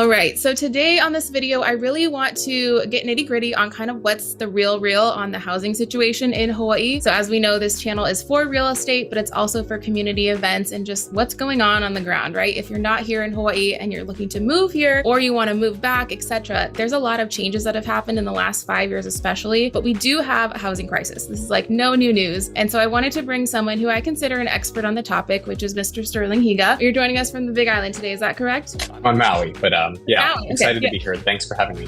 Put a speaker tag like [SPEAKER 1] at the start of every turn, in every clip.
[SPEAKER 1] All right, so today on this video, I really want to get nitty gritty on kind of what's the real on the housing situation in Hawaii. So as we know, this channel is for real estate, but it's also for community events and just what's going on the ground, right? If you're not here in Hawaii and you're looking to move here or you want to move back, etc., there's a lot of changes that have happened in the last 5 years especially, but we do have a housing crisis. This is like no new news. And so I wanted to bring someone who I consider an expert on the topic, which is Mr. Sterling Higa. You're joining us from the Big Island today, is that correct?
[SPEAKER 2] I'm on Maui, but yeah,
[SPEAKER 1] Maui.
[SPEAKER 2] excited
[SPEAKER 1] Okay,
[SPEAKER 2] to be here. Thanks for having me.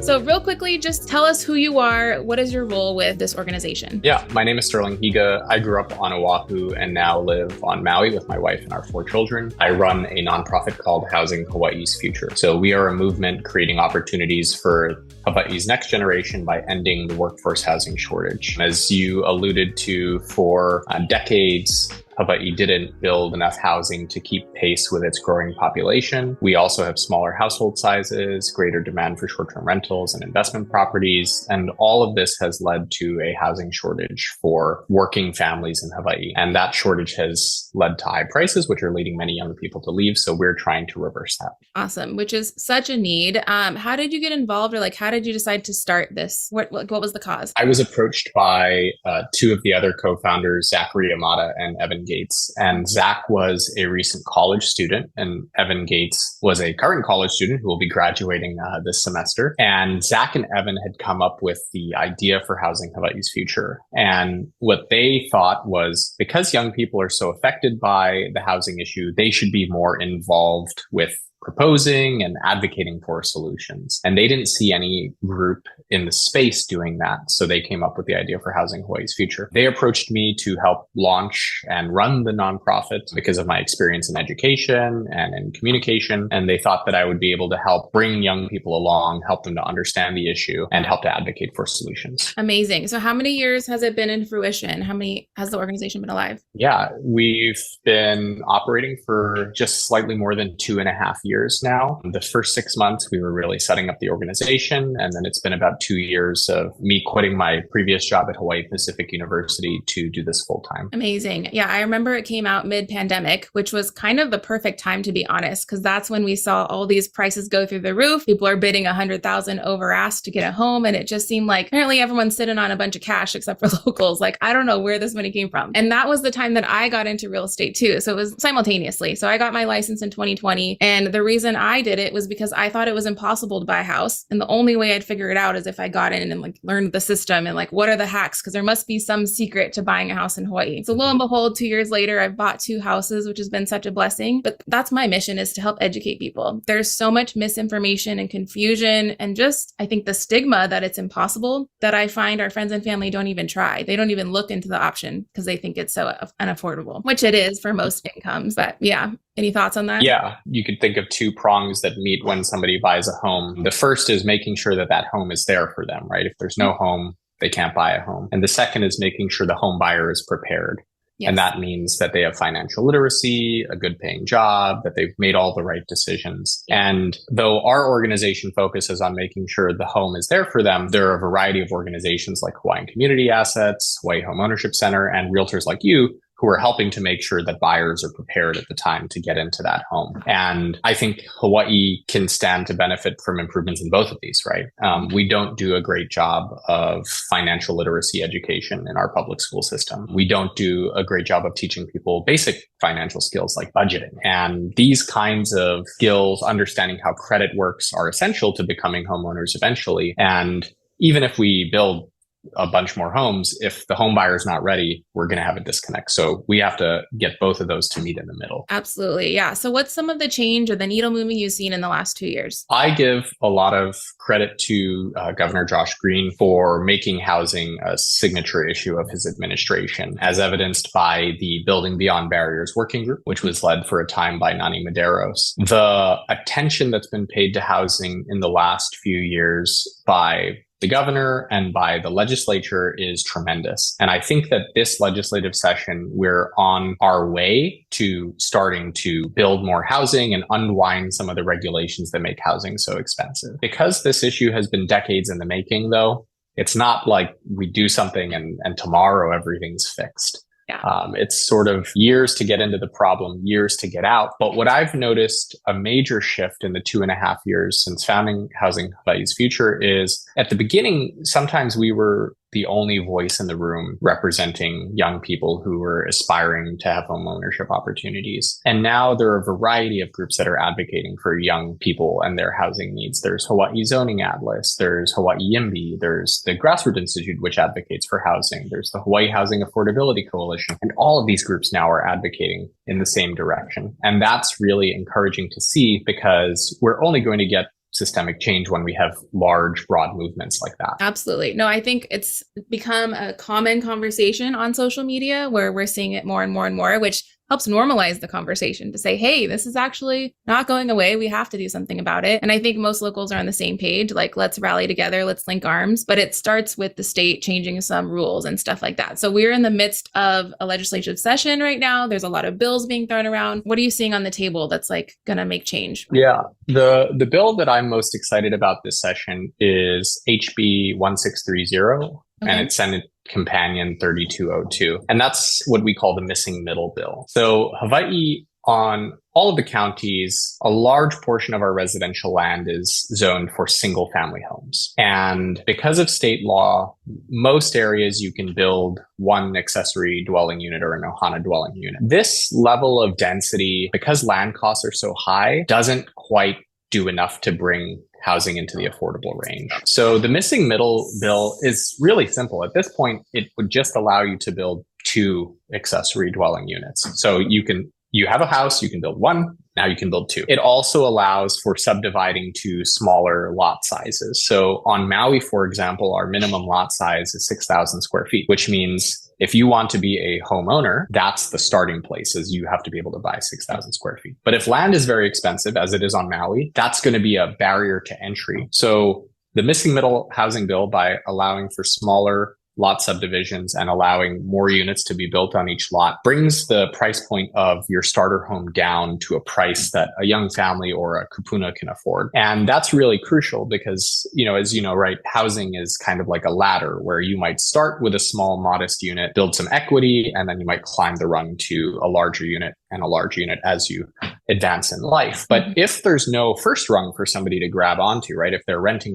[SPEAKER 1] So real quickly, just tell us who you are. What is your role with this organization?
[SPEAKER 2] Yeah, my name is Sterling Higa. I grew up on Oahu and now live on Maui with my wife and our 4 children. I run a nonprofit called Housing Hawai'i's Future. So we are a movement creating opportunities for Hawaii's next generation by ending the workforce housing shortage. As you alluded to, for decades, Hawaii didn't build enough housing to keep pace with its growing population. We also have smaller household sizes, greater demand for short-term rentals and investment properties, and all of this has led to a housing shortage for working families in Hawaii. And that shortage has led to high prices, which are leading many young people to leave. So we're trying to reverse that.
[SPEAKER 1] Awesome, which is such a need. How did you get involved, or how did you decide to start this? What was the cause?
[SPEAKER 2] I was approached by 2 of the other co-founders, Zachary Amata and Evan Gates. And Zach was a recent college student, and Evan Gates was a current college student who will be graduating this semester. And Zach and Evan had come up with the idea for Housing Hawai'i's Future. And what they thought was, because young people are so affected by the housing issue, they should be more involved with proposing and advocating for solutions. And they didn't see any group in the space doing that. So they came up with the idea for Housing Hawai'i's Future. They approached me to help launch and run the nonprofit because of my experience in education and in communication. And they thought that I would be able to help bring young people along, help them to understand the issue, and help to advocate for solutions.
[SPEAKER 1] Amazing. So how many years has it been in fruition? How many has the organization been alive?
[SPEAKER 2] Yeah, we've been operating for just slightly more than 2.5 years now. The first 6 months, we were really setting up the organization. And then it's been about 2 years of me quitting my previous job at Hawaii Pacific University to do this full time.
[SPEAKER 1] Amazing. Yeah, I remember it came out mid-pandemic, which was kind of the perfect time, to be honest, because that's when we saw all these prices go through the roof. People are bidding $100,000 over ask to get a home. And it just seemed like apparently everyone's sitting on a bunch of cash except for locals. I don't know where this money came from. And that was the time that I got into real estate too. So it was simultaneously. So I got my license in 2020. And the reason I did it was because I thought it was impossible to buy a house. And the only way I'd figure it out is if I got in and learned the system and what are the hacks? Because there must be some secret to buying a house in Hawaii. So lo and behold, 2 years later, I've bought 2 houses, which has been such a blessing. But that's my mission, is to help educate people. There's so much misinformation and confusion and just, I think, the stigma that it's impossible that I find our friends and family don't even try. They don't even look into the option because they think it's so unaffordable, which it is for most incomes. But yeah. Any thoughts on that?
[SPEAKER 2] Yeah, you could think of 2 prongs that meet when somebody buys a home. The first is making sure that that home is there for them, right? If there's no home, they can't buy a home. And the second is making sure the home buyer is prepared. Yes. And that means that they have financial literacy, a good paying job, that they've made all the right decisions. And though our organization focuses on making sure the home is there for them, there are a variety of organizations like Hawaiian Community Assets, Hawaii Home Ownership Center, and realtors like you who are helping to make sure that buyers are prepared at the time to get into that home. And I think Hawaii can stand to benefit from improvements in both of these, right? We don't do a great job of financial literacy education in our public school system. We don't do a great job of teaching people basic financial skills like budgeting. And these kinds of skills, understanding how credit works, are essential to becoming homeowners eventually. And even if we build a bunch more homes, if the home buyer is not ready, we're going to have a disconnect. So we have to get both of those to meet in the middle.
[SPEAKER 1] Absolutely. Yeah. So what's some of the change or the needle moving you've seen in the last 2 years?
[SPEAKER 2] I give a lot of credit to Governor Josh Green for making housing a signature issue of his administration, as evidenced by the Building Beyond Barriers Working Group, which was led for a time by Nani Medeiros. The attention that's been paid to housing in the last few years by the governor and by the legislature is tremendous. And I think that this legislative session, we're on our way to starting to build more housing and unwind some of the regulations that make housing so expensive. Because this issue has been decades in the making, though, it's not like we do something and tomorrow everything's fixed.
[SPEAKER 1] Yeah.
[SPEAKER 2] It's sort of years to get into the problem, years to get out. But what I've noticed a major shift in the 2.5 years since founding Housing Hawaii's Future is at the beginning, sometimes we were the only voice in the room representing young people who were aspiring to have home ownership opportunities. And now there are a variety of groups that are advocating for young people and their housing needs. There's Hawaii Zoning Atlas, there's Hawaii YIMBY, there's the Grassroots Institute, which advocates for housing, there's the Hawaii Housing Affordability Coalition, and all of these groups now are advocating in the same direction. And that's really encouraging to see because we're only going to get systemic change when we have large, broad movements like that.
[SPEAKER 1] Absolutely. No, I think it's become a common conversation on social media where we're seeing it more and more and more, which helps normalize the conversation to say, hey, this is actually not going away. We have to do something about it. And I think most locals are on the same page, like, let's rally together, let's link arms. But it starts with the state changing some rules and stuff like that. So we're in the midst of a legislative session right now. There's a lot of bills being thrown around. What are you seeing on the table that's like going to make change?
[SPEAKER 2] Yeah, the bill that I'm most excited about this session is HB 1630. Okay. And it's Senate Companion 3202. And that's what we call the missing middle bill. So Hawaii, on all of the counties, a large portion of our residential land is zoned for single family homes. And because of state law, most areas you can build one accessory dwelling unit or an ohana dwelling unit. This level of density, because land costs are so high, doesn't quite do enough to bring housing into the affordable range. So the missing middle bill is really simple. At this point, it would just allow you to build 2 accessory dwelling units. So you have a house, you can build 1, now you can build 2. It also allows for subdividing to smaller lot sizes. So on Maui, for example, our minimum lot size is 6,000 square feet, which means if you want to be a homeowner, that's the starting place, is you have to be able to buy 6,000 square feet. But if land is very expensive, as it is on Maui, that's going to be a barrier to entry. So the missing middle housing bill, by allowing for smaller lot subdivisions and allowing more units to be built on each lot, brings the price point of your starter home down to a price that a young family or a kupuna can afford. And that's really crucial because, as you know, right, housing is kind of like a ladder where you might start with a small, modest unit, build some equity, and then you might climb the rung to a larger unit and a large unit as you advance in life. But if there's no first rung for somebody to grab onto, right? If they're renting,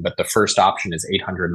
[SPEAKER 2] but the first option is $800,000,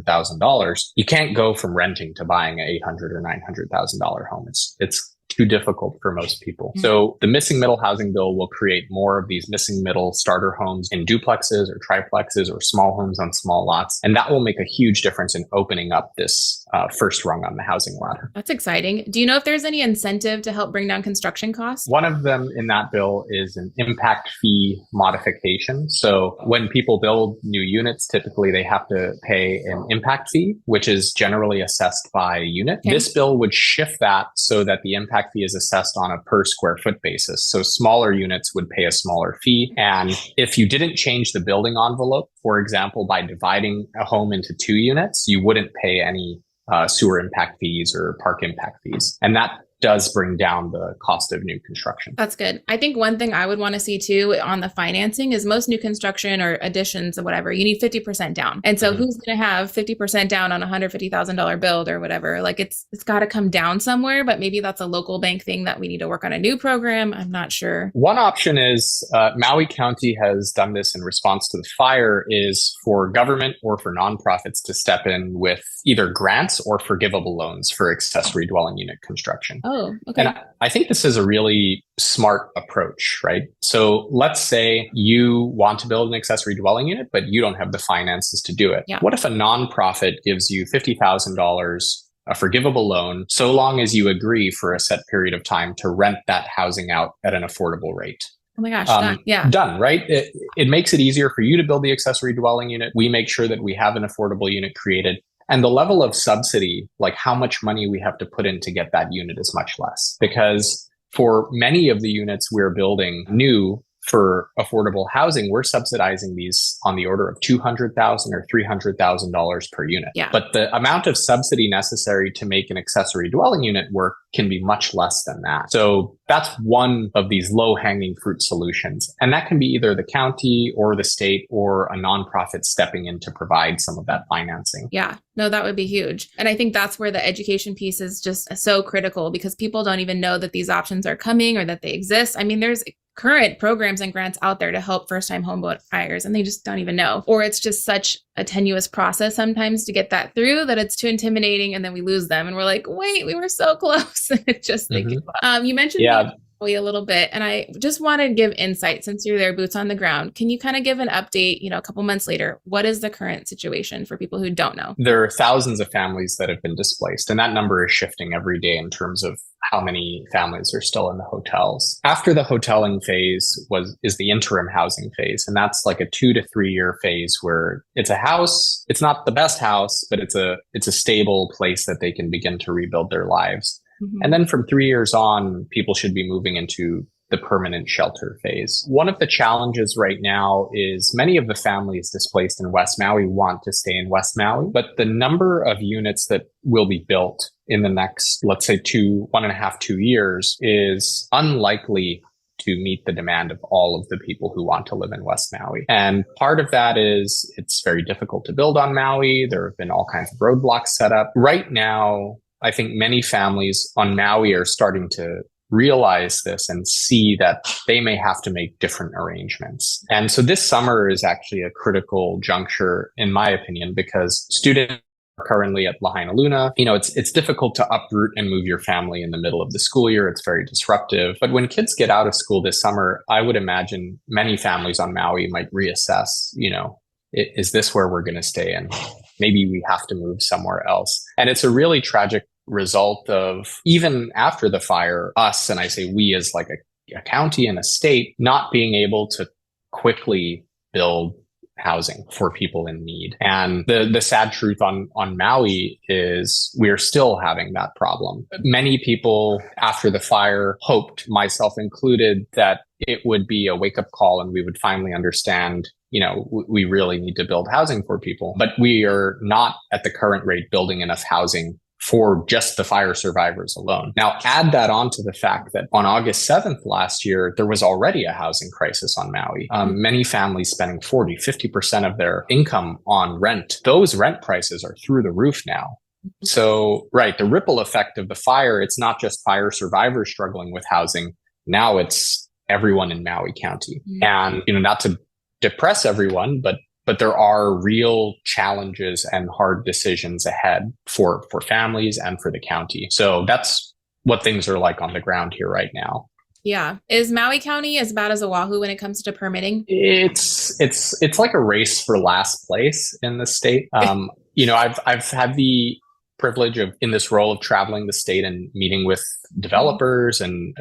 [SPEAKER 2] $900,000, you can't go from renting to buying an $800,000 or $900,000 home. It's too difficult for most people. So the missing middle housing bill will create more of these missing middle starter homes in duplexes or triplexes or small homes on small lots. And that will make a huge difference in opening up this first rung on the housing ladder.
[SPEAKER 1] That's exciting. Do you know if there's any incentive to help bring down construction costs?
[SPEAKER 2] One of them in that bill is an impact fee modification. So when people build new units, typically they have to pay an impact fee, which is generally assessed by unit. Okay. This bill would shift that so that the impact fee is assessed on a per square foot basis. So smaller units would pay a smaller fee. And if you didn't change the building envelope, for example, by dividing a home into 2 units, you wouldn't pay any sewer impact fees or park impact fees. And that does bring down the cost of new construction.
[SPEAKER 1] That's good. I think one thing I would want to see too on the financing is most new construction or additions or whatever, you need 50% down. And so who's going to have 50% down on a $150,000 build or whatever? Like it's got to come down somewhere, but maybe that's a local bank thing that we need to work on a new program. I'm not sure.
[SPEAKER 2] One option is Maui County has done this in response to the fire, is for government or for nonprofits to step in with either grants or forgivable loans for accessory dwelling unit construction.
[SPEAKER 1] Oh, okay.
[SPEAKER 2] And I think this is a really smart approach, right? So let's say you want to build an accessory dwelling unit, but you don't have the finances to do it.
[SPEAKER 1] Yeah.
[SPEAKER 2] What if a nonprofit gives you $50,000, a forgivable loan, so long as you agree for a set period of time to rent that housing out at an affordable rate?
[SPEAKER 1] Oh my gosh, done. Yeah.
[SPEAKER 2] Done, right? It makes it easier for you to build the accessory dwelling unit. We make sure that we have an affordable unit created. And the level of subsidy, like how much money we have to put in to get that unit, is much less. Because for many of the units we're building new for affordable housing, we're subsidizing these on the order of $200,000 or $300,000 per unit.
[SPEAKER 1] Yeah.
[SPEAKER 2] But the amount of subsidy necessary to make an accessory dwelling unit work can be much less than that. So that's one of these low-hanging fruit solutions. And that can be either the county or the state or a nonprofit stepping in to provide some of that financing.
[SPEAKER 1] Yeah, no, that would be huge. And I think that's where the education piece is just so critical, because people don't even know that these options are coming or that they exist. I mean, there's current programs and grants out there to help first-time home buyers, and they just don't even know. Or it's just such a tenuous process sometimes to get that through that it's too intimidating, and then we lose them. And we're like, wait, we were so close. It just you mentioned Maui a little bit, and I just wanted to give insight since you're there, boots on the ground. Can you kind of give an update, a couple months later? What is the current situation for people who don't know?
[SPEAKER 2] There are thousands of families that have been displaced, and that number is shifting every day in terms of how many families are still in the hotels. After the hoteling phase is the interim housing phase. And that's like a 2 to 3 year phase where it's a house. It's not the best house, but it's a stable place that they can begin to rebuild their lives. Mm-hmm. And then from 3 years on, people should be moving into the permanent shelter phase. One of the challenges right now is many of the families displaced in West Maui want to stay in West Maui, but the number of units that will be built in the next, let's say 1.5, 2 years is unlikely to meet the demand of all of the people who want to live in West Maui. And part of that is it's very difficult to build on Maui. There have been all kinds of roadblocks set up. Right now, I think many families on Maui are starting to realize this and see that they may have to make different arrangements. And so this summer is actually a critical juncture, in my opinion, because students are currently at Lahaina Luna. It's difficult to uproot and move your family in the middle of the school year. It's very disruptive. But when kids get out of school this summer, I would imagine many families on Maui might reassess, is this where we're going to stay? And maybe we have to move somewhere else. And it's a really tragic result of, even after the fire, us, and I say we as like a county and a state, not being able to quickly build housing for people in need. And the sad truth on Maui is we're still having that problem. Many people after the fire hoped, myself included, that it would be a wake-up call and we would finally understand, we really need to build housing for people. But we are not at the current rate building enough housing for just the fire survivors alone. Now, add that on to the fact that on August 7th last year, there was already a housing crisis on Maui. Many families spending 40, 50% of their income on rent. Those rent prices are through the roof now. So, right, the ripple effect of the fire, it's not just fire survivors struggling with housing. Now it's everyone in Maui County. And, not to depress everyone, but there are real challenges and hard decisions ahead for families and for the county. So that's what things are like on the ground here right now.
[SPEAKER 1] Yeah. Is Maui County as bad as Oahu when it comes to permitting?
[SPEAKER 2] It's like a race for last place in the state. I've had the privilege of, in this role, of traveling the state and meeting with developers and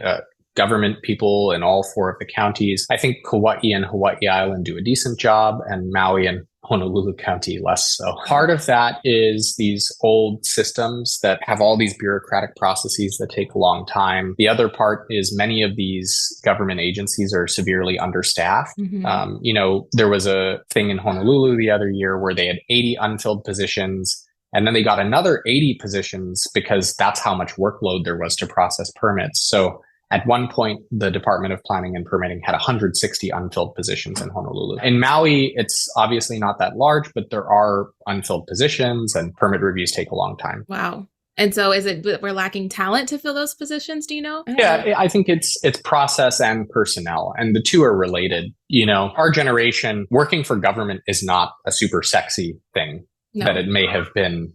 [SPEAKER 2] government people in all 4 of the counties. I think Kauai and Hawaii Island do a decent job, and Maui and Honolulu County less so. Part of that is these old systems that have all these bureaucratic processes that take a long time. The other part is many of these government agencies are severely understaffed. There was a thing in Honolulu the other year where they had 80 unfilled positions, and then they got another 80 positions because that's how much workload there was to process permits. So at one point, the Department of Planning and Permitting had 160 unfilled positions in Honolulu. In Maui, it's obviously not that large, but there are unfilled positions and permit reviews take a long time.
[SPEAKER 1] Wow. And so is it we're lacking talent to fill those positions? Do you know?
[SPEAKER 2] Yeah, I think it's process and personnel, and the two are related. Our generation working for government is not a super sexy thing that it may have been,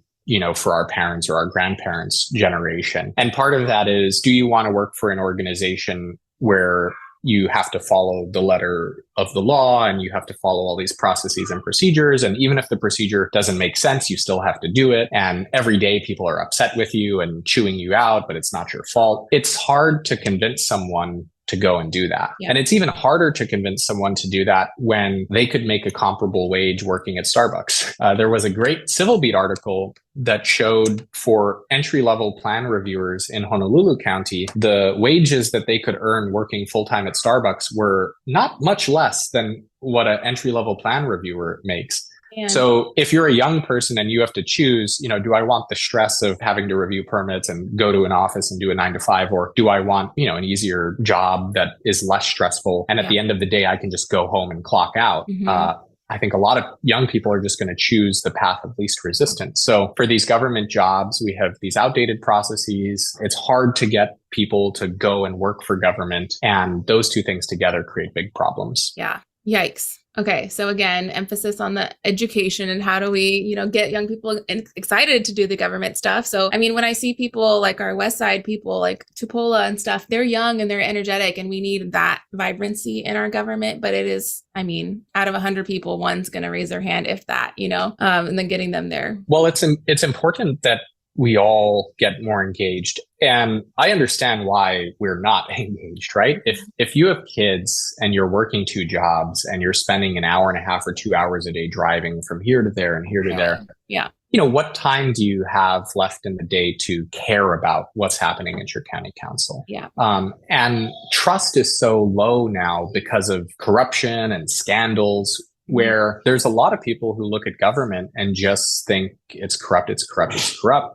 [SPEAKER 2] for our parents or our grandparents' generation. And part of that is, do you want to work for an organization where you have to follow the letter of the law and you have to follow all these processes and procedures? And even if the procedure doesn't make sense, you still have to do it. And every day people are upset with you and chewing you out, but it's not your fault. It's hard to convince someone to go and do that.
[SPEAKER 1] Yeah.
[SPEAKER 2] And it's even harder to convince someone to do that when they could make a comparable wage working at Starbucks. There was a great Civil Beat article that showed for entry-level plan reviewers in Honolulu County, the wages that they could earn working full-time at Starbucks were not much less than what an entry-level plan reviewer makes.
[SPEAKER 1] And
[SPEAKER 2] so if you're a young person and you have to choose, do I want the stress of having to review permits and go to an office and do a 9 to 5, or do I want, an easier job that is less stressful? And at the end of the day, I can just go home and clock out. I think a lot of young people are just going to choose the path of least resistance. So for these government jobs, we have these outdated processes. It's hard to get people to go and work for government. And those two things together create big problems.
[SPEAKER 1] Yeah. Yikes. Okay. So again, emphasis on the education and how do we, get young people excited to do the government stuff. So, I mean, when I see people like our West Side people like Tupola and stuff, they're young and they're energetic and we need that vibrancy in our government. But it is, out of 100 people, one's going to raise their hand, if that, and then getting them there.
[SPEAKER 2] Well, it's important that we all get more engaged. And I understand why we're not engaged, right? If you have kids and you're working 2 jobs and you're spending an hour and a half or 2 hours a day driving from here to there and here to there.
[SPEAKER 1] Yeah.
[SPEAKER 2] What time do you have left in the day to care about what's happening at your county council?
[SPEAKER 1] Yeah.
[SPEAKER 2] And trust is so low now because of corruption and scandals, where there's a lot of people who look at government and just think it's corrupt,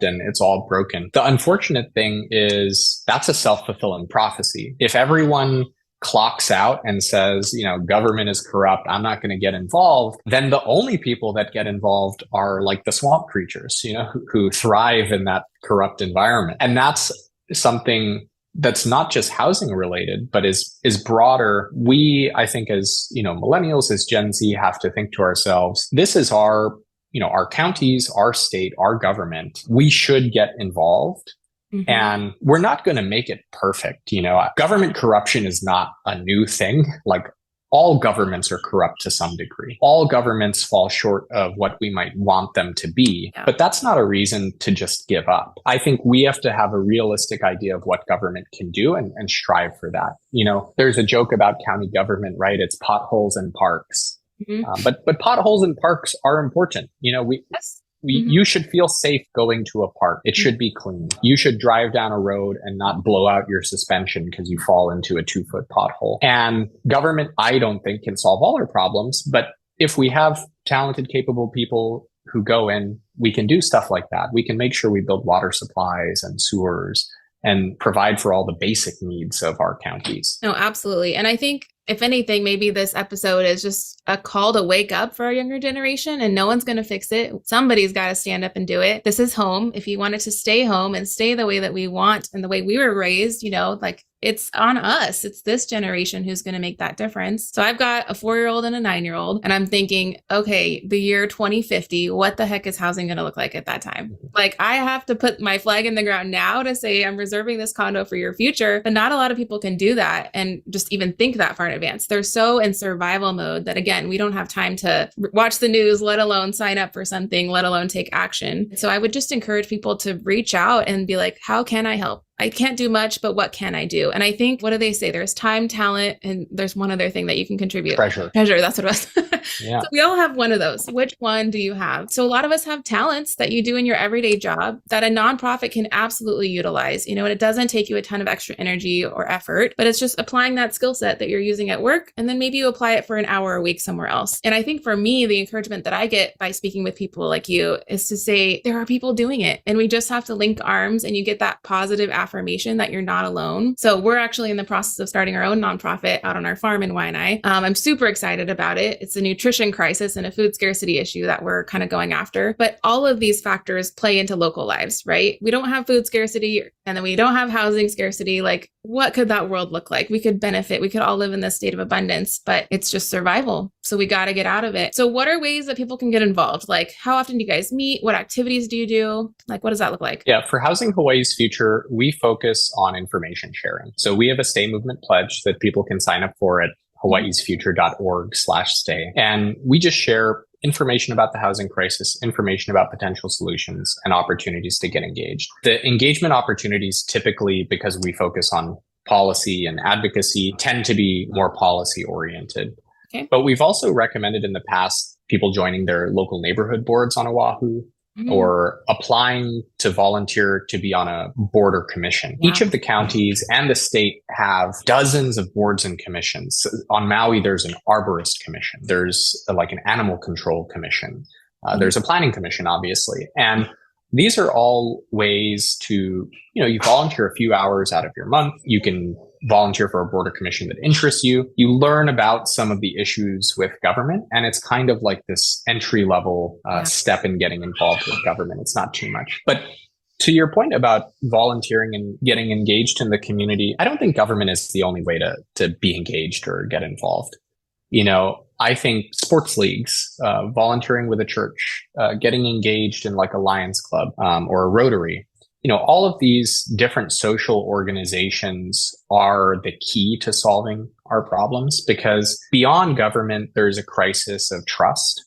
[SPEAKER 2] and it's all broken. The unfortunate thing is that's a self-fulfilling prophecy. If everyone clocks out and says, government is corrupt, I'm not going to get involved, then the only people that get involved are like the swamp creatures, who thrive in that corrupt environment. And that's something that's not just housing related, but is broader. We, I think, as millennials, as Gen Z, have to think to ourselves, this is our counties, our state, our government. We should get involved. And we're not going to make it perfect. Government corruption is not a new thing. Like, all governments are corrupt to some degree. All governments fall short of what we might want them to be. But that's not a reason to just give up. I think we have to have a realistic idea of what government can do and strive for that. There's a joke about county government, right? It's potholes and parks. But potholes and parks are important. You should feel safe going to a park. It should be clean. You should drive down a road and not blow out your suspension because you fall into a 2-foot pothole. And government, I don't think, can solve all our problems. But if we have talented, capable people who go in, we can do stuff like that. We can make sure we build water supplies and sewers and provide for all the basic needs of our counties.
[SPEAKER 1] No, absolutely. And I think, if anything, maybe this episode is just a call to wake up for our younger generation, and no one's going to fix it. Somebody's got to stand up and do it. This is home. If you want it to stay home and stay the way that we want and the way we were raised, it's on us. It's this generation who's going to make that difference. So I've got a 4-year-old and a 9-year-old, and I'm thinking, okay, the year 2050, what the heck is housing going to look like at that time? Like, I have to put my flag in the ground now to say I'm reserving this condo for your future, but not a lot of people can do that and just even think that far in advance. They're so in survival mode that, again, we don't have time to watch the news, let alone sign up for something, let alone take action. So I would just encourage people to reach out and be like, how can I help? I can't do much, but what can I do? And I think, what do they say? There's time, talent, and there's one other thing that you can contribute.
[SPEAKER 2] Treasure.
[SPEAKER 1] That's what it was.
[SPEAKER 2] Yeah.
[SPEAKER 1] So we all have one of those. Which one do you have? So a lot of us have talents that you do in your everyday job that a nonprofit can absolutely utilize, and it doesn't take you a ton of extra energy or effort, but it's just applying that skill set that you're using at work. And then maybe you apply it for an hour a week somewhere else. And I think for me, the encouragement that I get by speaking with people like you is to say, there are people doing it, and we just have to link arms, and you get that positive affirmation that you're not alone. So we're actually in the process of starting our own nonprofit out on our farm in Waianae. I'm super excited about it. It's a nutrition crisis and a food scarcity issue that we're kind of going after. But all of these factors play into local lives, right? We don't have food scarcity, and then we don't have housing scarcity. Like, what could that world look like? We could benefit. We could all live in this state of abundance, but it's just survival. So we got to get out of it. So what are ways that people can get involved? Like, how often do you guys meet? What activities do you do? Like, what does that look like?
[SPEAKER 2] Yeah, for Housing Hawaii's Future, we focus on information sharing. So we have a Stay Movement pledge that people can sign up for at hawaiisfuture.org/stay. And we just share information about the housing crisis, information about potential solutions, and opportunities to get engaged. The engagement opportunities typically, because we focus on policy and advocacy tend to be more policy oriented.
[SPEAKER 1] Okay.
[SPEAKER 2] But we've also recommended in the past people joining their local neighborhood boards on Oahu, or applying to volunteer to be on a board or commission.
[SPEAKER 1] Wow.
[SPEAKER 2] Each of the counties and the state have dozens of boards and commissions. On Maui, there's an arborist commission. There's like an animal control commission. There's a planning commission, obviously. And these are all ways to, you volunteer a few hours out of your month. You can volunteer for a board or commission that interests you. You learn about some of the issues with government, and it's kind of like this entry level step in getting involved with government. It's not too much. But to your point about volunteering and getting engaged in the community, I don't think government is the only way to be engaged or get involved. I think sports leagues, volunteering with a church, getting engaged in like a Lions Club or a Rotary, all of these different social organizations are the key to solving our problems, because beyond government, there's a crisis of trust.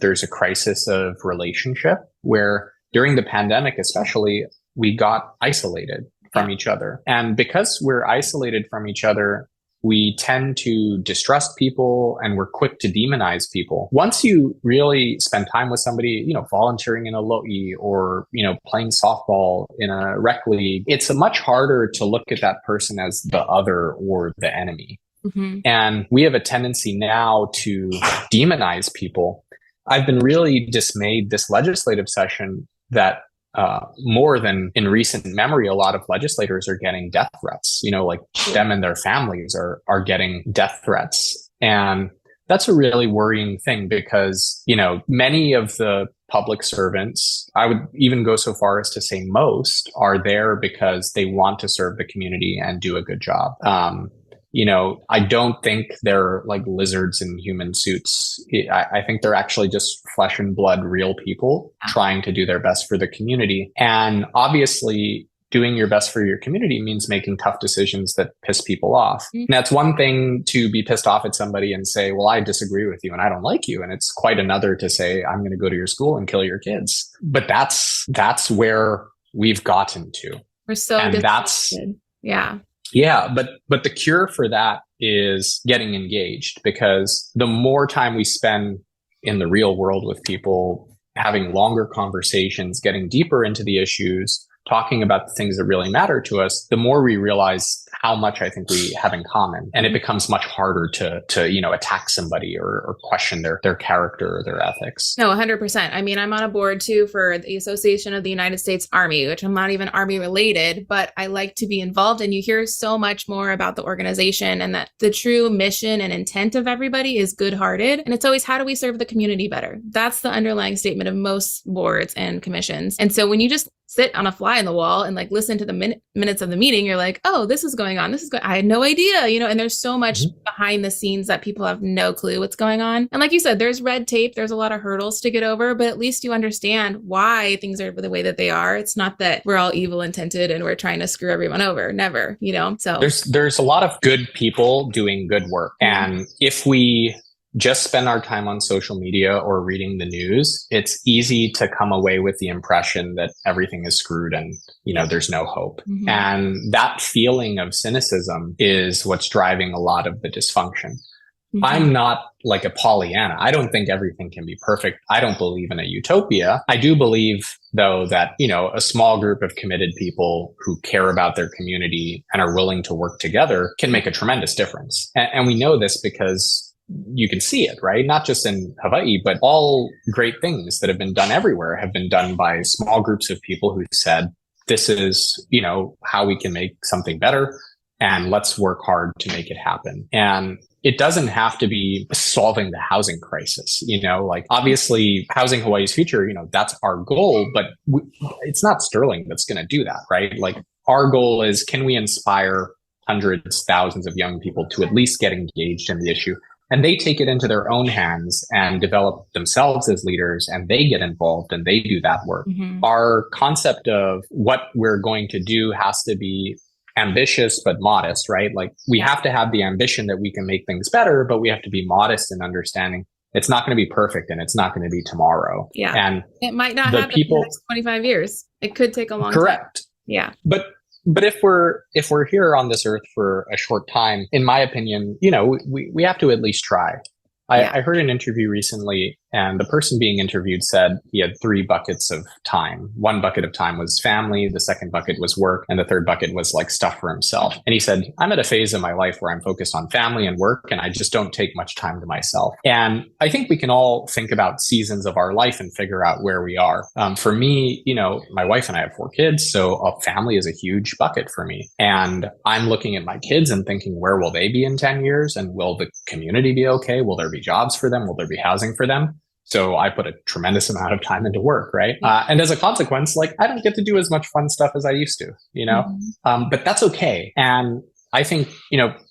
[SPEAKER 2] There's a crisis of relationship where during the pandemic, especially, we got isolated from each other. And because we're isolated from each other, we tend to distrust people and we're quick to demonize people. Once you really spend time with somebody, volunteering in a lo'i or, playing softball in a rec league, it's much harder to look at that person as the other or the enemy. And we have a tendency now to demonize people. I've been really dismayed this legislative session that more than in recent memory, a lot of legislators are getting death threats, like them and their families are getting death threats. And that's a really worrying thing because, many of the public servants, I would even go so far as to say most, are there because they want to serve the community and do a good job. I don't think they're like lizards in human suits. I think they're actually just flesh and blood, real people trying to do their best for the community. And obviously, doing your best for your community means making tough decisions that piss people off. And that's one thing to be pissed off at somebody and say, well, I disagree with you and I don't like you. And it's quite another to say, I'm going to go to your school and kill your kids. But that's where we've gotten to.
[SPEAKER 1] We're so disappointed.
[SPEAKER 2] Yeah, but the cure for that is getting engaged, because the more time we spend in the real world with people, having longer conversations, getting deeper into the issues, talking about the things that really matter to us, the more we realize how much I think we have in common. And it becomes much harder to attack somebody or question their character or their ethics.
[SPEAKER 1] No, 100%. I mean, I'm on a board too for the Association of the United States Army, which I'm not even Army related, but I like to be involved. And you hear so much more about the organization and that the true mission and intent of everybody is good-hearted. And it's always, how do we serve the community better? That's the underlying statement of most boards and commissions. And so when you just sit on a fly in the wall and like listen to the minutes of the meeting, you're like, oh, this is going on. I had no idea, and there's so much behind the scenes that people have no clue what's going on. And like you said, there's red tape. There's a lot of hurdles to get over, but at least you understand why things are the way that they are. It's not that we're all evil intended and we're trying to screw everyone over. Never, so
[SPEAKER 2] there's a lot of good people doing good work. And if we just spend our time on social media or reading the news, it's easy to come away with the impression that everything is screwed and, there's no hope. And that feeling of cynicism is what's driving a lot of the dysfunction. I'm not like a Pollyanna. I don't think everything can be perfect. I don't believe in a utopia. I do believe, though, that, a small group of committed people who care about their community and are willing to work together can make a tremendous difference. And we know this because you can see it, right? Not just in Hawaii, but all great things that have been done everywhere have been done by small groups of people who said, this is, how we can make something better, and let's work hard to make it happen. And it doesn't have to be solving the housing crisis, obviously housing Hawaii's future, that's our goal, but it's not Sterling that's going to do that, right? Like, our goal is, can we inspire hundreds, thousands of young people to at least get engaged in the issue? And they take it into their own hands and develop themselves as leaders, and they get involved and they do that work. Our concept of what we're going to do has to be ambitious but modest, right? Like, we have to have the ambition that we can make things better, but we have to be modest in understanding it's not going to be perfect and it's not going to be tomorrow.
[SPEAKER 1] Yeah.
[SPEAKER 2] And
[SPEAKER 1] it might not happen in the next 25 years. It could take a long time.
[SPEAKER 2] Correct.
[SPEAKER 1] Yeah.
[SPEAKER 2] But But if we're here on this earth for a short time, in my opinion, we have to at least try.
[SPEAKER 1] Yeah.
[SPEAKER 2] I heard an interview recently, and the person being interviewed said he had 3 buckets of time. 1 bucket of time was family, the second bucket was work, and the third bucket was like stuff for himself. And he said, I'm at a phase in my life where I'm focused on family and work, and I just don't take much time to myself. And I think we can all think about seasons of our life and figure out where we are. For me, my wife and I have 4 kids, so a family is a huge bucket for me. And I'm looking at my kids and thinking, where will they be in 10 years? And will the community be okay? Will there be jobs for them? Will there be housing for them? So I put a tremendous amount of time into work, right? And as a consequence, I don't get to do as much fun stuff as I used to, but that's okay. And I think,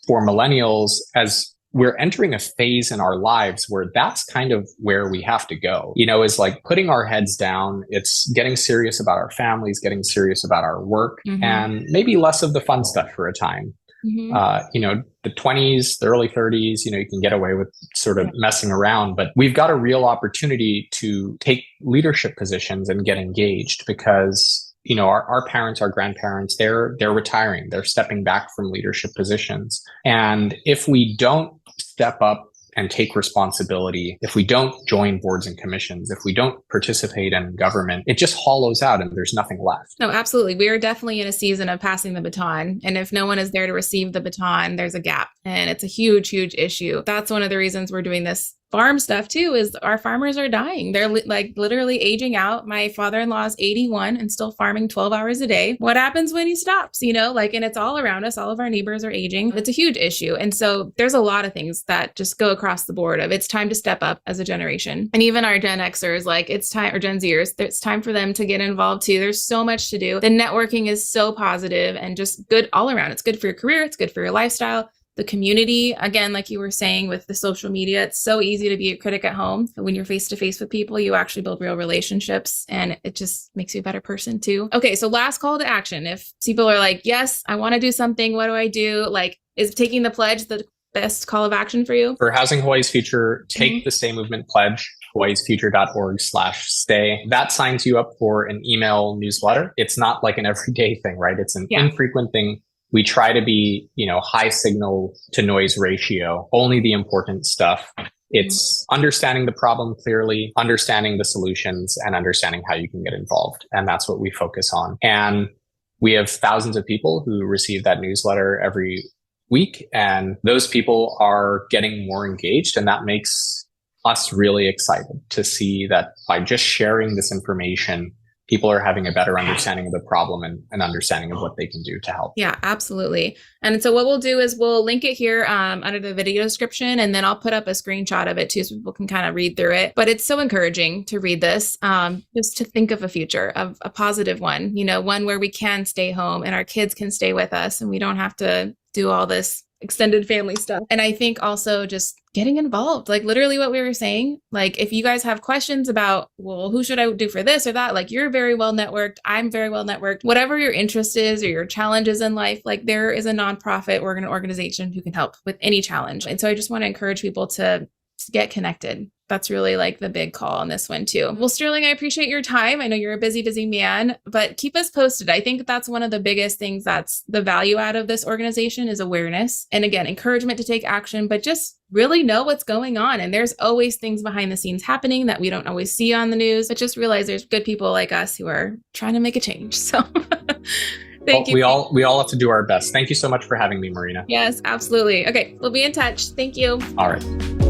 [SPEAKER 2] for millennials, as we're entering a phase in our lives where that's kind of where we have to go, is putting our heads down. It's getting serious about our families, getting serious about our work, and maybe less of the fun stuff for a time. The 20s, the early 30s, you can get away with sort of messing around, but we've got a real opportunity to take leadership positions and get engaged because, our parents, our grandparents, they're retiring, they're stepping back from leadership positions. And if we don't step up and take responsibility, if we don't join boards and commissions, if we don't participate in government, it just hollows out and there's nothing left.
[SPEAKER 1] No, absolutely. We are definitely in a season of passing the baton. And if no one is there to receive the baton, there's a gap. And it's a huge, huge issue. That's one of the reasons we're doing this farm stuff too, is our farmers are dying. They're literally aging out. My father-in-law is 81 and still farming 12 hours a day. What happens when he stops? And it's all around us. All of our neighbors are aging. It's a huge issue. And so there's a lot of things that just go across the board of it's time to step up as a generation. And even our Gen Xers, it's time, or Gen Zers, it's time for them to get involved too. There's so much to do. The networking is so positive and just good all around. It's good for your career. It's good for your lifestyle. The community, again, like you were saying with the social media, it's so easy to be a critic at home. But when you're face to face with people, you actually build real relationships and it just makes you a better person too. Okay, so last call to action. If people are like, yes, I want to do something, what do I do? Is taking the pledge the best call of action for you?
[SPEAKER 2] For Housing Hawaii's Future, take the Stay Movement pledge. hawaiisfuture.org/stay. That signs you up for an email newsletter. It's not like an everyday thing, right? It's an infrequent thing. We try to be, high signal to noise ratio, only the important stuff. It's understanding the problem clearly, understanding the solutions, and understanding how you can get involved. And that's what we focus on. And we have thousands of people who receive that newsletter every week. And those people are getting more engaged. And that makes us really excited to see that by just sharing this information, people are having a better understanding of the problem and an understanding of what they can do to help.
[SPEAKER 1] Yeah, absolutely. And so what we'll do is we'll link it here under the video description, and then I'll put up a screenshot of it too, so people can kind of read through it. But it's so encouraging to read this, just to think of a future, of a positive one, one where we can stay home and our kids can stay with us and we don't have to do all this extended family stuff. And I think also just getting involved, literally what we were saying, if you guys have questions about, well, who should I do for this or that? You're very well networked. I'm very well networked. Whatever your interest is or your challenges in life, there is a nonprofit or an organization who can help with any challenge. And so I just want to encourage people to get connected. That's really the big call on this one too. Well, Sterling, I appreciate your time. I know you're a busy, busy man, but keep us posted. I think that's one of the biggest things that's the value out of this organization is awareness. And again, encouragement to take action, but just really know what's going on. And there's always things behind the scenes happening that we don't always see on the news, but just realize there's good people like us who are trying to make a change. So thank you.
[SPEAKER 2] We all have to do our best. Thank you so much for having me, Marina.
[SPEAKER 1] Yes, absolutely. Okay, we'll be in touch. Thank you.
[SPEAKER 2] All right.